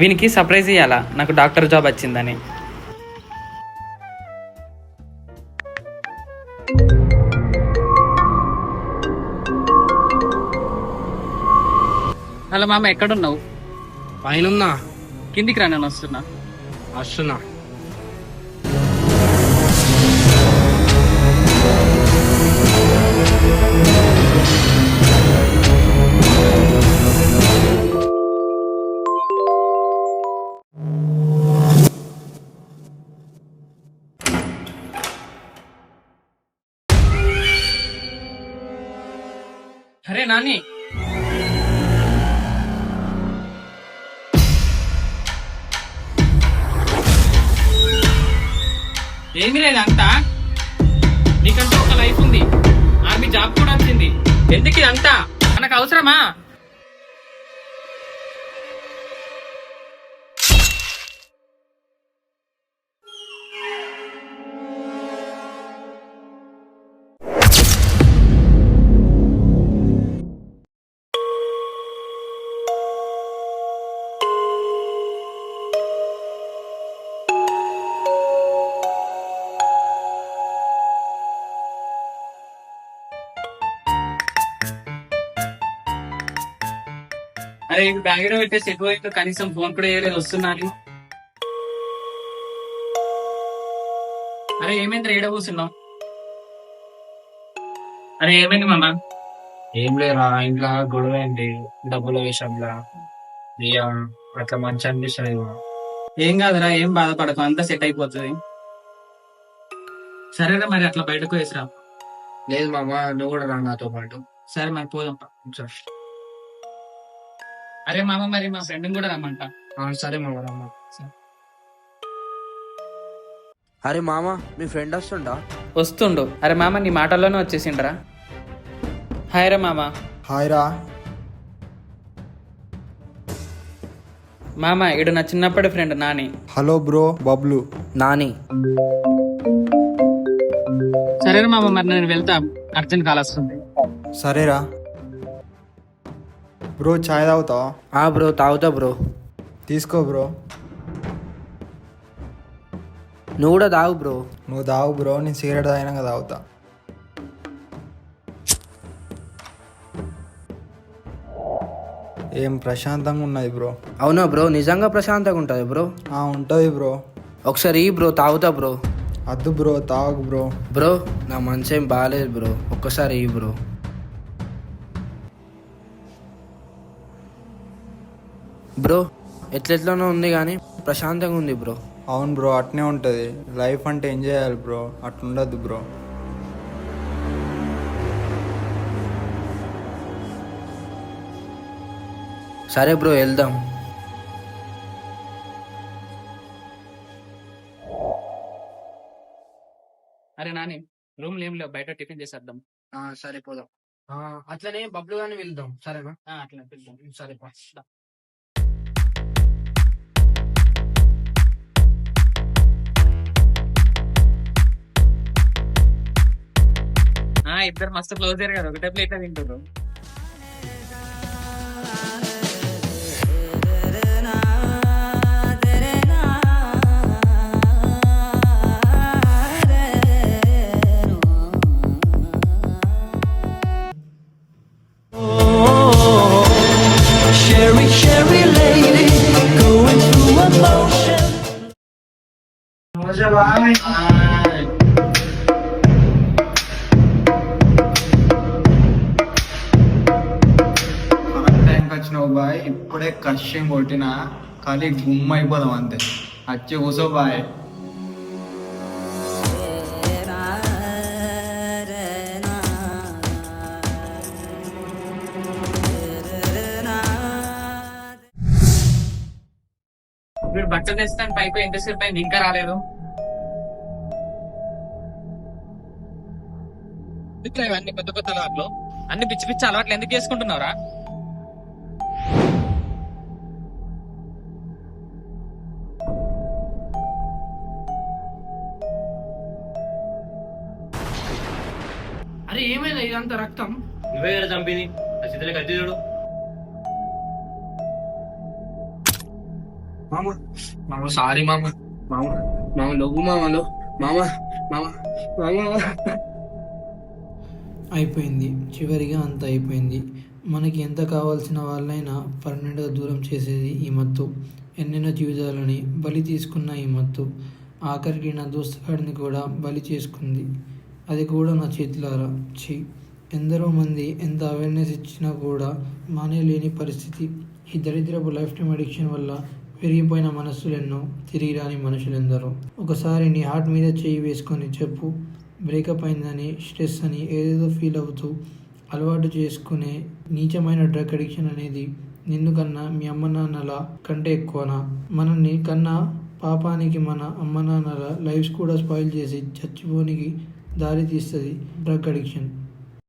వీనికి సర్ప్రైజ్ ఇవ్వాలా నాకు డాక్టర్ జాబ్ వచ్చిందని. హలో మామ, ఎక్కడున్నావు? పైన కిందికి రా, నేను వస్తున్నా. వస్తున్నా. అరే నాని, ఏమి లేదు అంతా. నీకంటూ ఒక లైఫ్ ఉంది, ఆర్మీ జాబ్ కూడా వచ్చింది. ఎందుకు ఇదంతా? మనకు అవసరమా? అరే బ్యాగ్ లో పెట్టేసి ఎక్కువ కనీసం ఫోన్ కూడా వేయలేదు, వస్తున్నాను. అరే ఏమైంది, ఏడ కూర్చున్నావు? అరే ఏమైంది మామ? ఏం లేరా, ఇంట్లో గొడవ ఏంటి డబ్బుల విషయంలో. ఇక అట్లా మంచి అనిపిస్తుంది. ఏం కాదురా, ఏం బాధపడకు, అంతా సెట్ అయిపోతుంది. సరేరా మరి అట్లా బయటకు వేసిరా. లేదు మామ, నువ్వు కూడా రా నాతో పాటు. సరే మరి పోదాం. అరే మామ, మరి మా ఫ్రెండ్ కూడా రమ్మంట. సరే మామ, రమ్మ. అరే మామ, మీ ఫ్రెండ్ వస్తుండా? వస్తుండు. అరే మామ, నీ మాటల్లోనే వచ్చేసిండ్రా. హాయ్ రా మామ. హాయ్ రా. మామ, ఇడు నా చిన్నప్పటి friend Nani. Hello bro, Bablu. Nani. సరే మామ, మరి నేను వెళ్తా, అర్జెంట్ కాల్ వస్తుంది. సరేరా. బ్రో చాయ్ తాగుతావా? బ్రో తాగుతా బ్రో. తీసుకో బ్రో. నువ్వు కూడా తాగు బ్రో. నువ్వు తాగు బ్రో, నేను సిగరెట్ తాగినాక తాగుతా. ఏం ప్రశాంతంగా ఉన్నది బ్రో. అవునా బ్రో, నిజంగా ప్రశాంతంగా ఉంటుంది బ్రో. ఉంటుంది బ్రో. ఒకసారి బ్రో తాగుతా బ్రో. అద్దు బ్రో, తాగు బ్రో. బ్రో నా మనసేం బాగాలేదు బ్రో, ఒక్కసారి బ్రో. బ్రో ఎట్లెట్లనో ఉంది కానీ ప్రశాంతంగా ఉంది బ్రో. అవును బ్రో, అట్నే ఉంటుంది. లైఫ్ అంటే ఎంజాయ్ చేయాలి బ్రో, అట్లుండద్దు బ్రో. సరే బ్రో, వెళ్దాం. అరే నాని, రూమ్ ఏం లేవు, బయట టిఫిన్ చేసేద్దాం. సరే పోదాం. అట్లనే బబ్లు గాని వెళ్దాం, సరేనా? అట్లా పిలుద్దాం. సరే పా. ఇద్దరు మస్తు క్లోజ్ అయ్యారు కదా, ఒకటే ప్లేట్ తింటారు. వచ్చినావు బాయ్, ఇప్పుడే కష్టం కొట్టినా ఖాళీ గుమ్మ అయిపోదాం అంతే. వచ్చి కూసో బాయ్. మీరు బట్టలు తెస్తాను పైపు ఎంతసేపు అయింది, ఇంకా రాలేదు. ఇట్లా ఇవన్నీ కొత్త కొత్త అలవాట్లు, అన్ని పిచ్చి పిచ్చి అలవాట్లు ఎందుకు చేసుకుంటున్నారా? అరే ఏమైంది ఇదంతా రక్తం? నువ్వే కదా చంపింది, ఆ చిత్రలే కత్తి చూడు. మామ మామ సారీ మామ మామ మామ లవ్వు మామలో మామ మామ మామ. అయిపోయింది, చివరిగా అంత అయిపోయింది. మనకి ఎంత కావాల్సిన వాళ్ళైనా పర్మనెంట్గా దూరం చేసేది ఈ మత్తు. ఎన్నెన్నో జీవితాలని బలి తీసుకున్న ఈ మత్తు ఆఖరికి నా దోస్తుగాడిని కూడా బలి చేసుకుంది, అది కూడా నా చేతులారా. ఛీ, ఎందరో మంది ఎంత అవేర్నెస్ ఇచ్చినా కూడా మానేయలేని పరిస్థితి. ఈ దరిద్రపు లైఫ్ టైం అడిక్షన్ వల్ల విరిగిపోయిన మనస్సులెన్నో, తిరిగి రాని మనుషులెందరో. ఒకసారి నీ హార్ట్ మీద చేయి వేసుకొని చెప్పు, బ్రేకప్ అయిందని, స్ట్రెస్ అని ఏదేదో ఫీల్ అవుతూ అలవాటు చేసుకునే నీచమైన డ్రగ్ అడిక్షన్ అనేది నిన్ను కన్నా మీ అమ్మ నాన్నల కంటే ఎక్కువనా? మనల్ని కన్నా పాపానికి మన అమ్మ నాన్నల లైఫ్స్ కూడా స్పాయిల్ చేసి చచ్చిపోనికి దారి తీస్తుంది డ్రగ్ అడిక్షన్.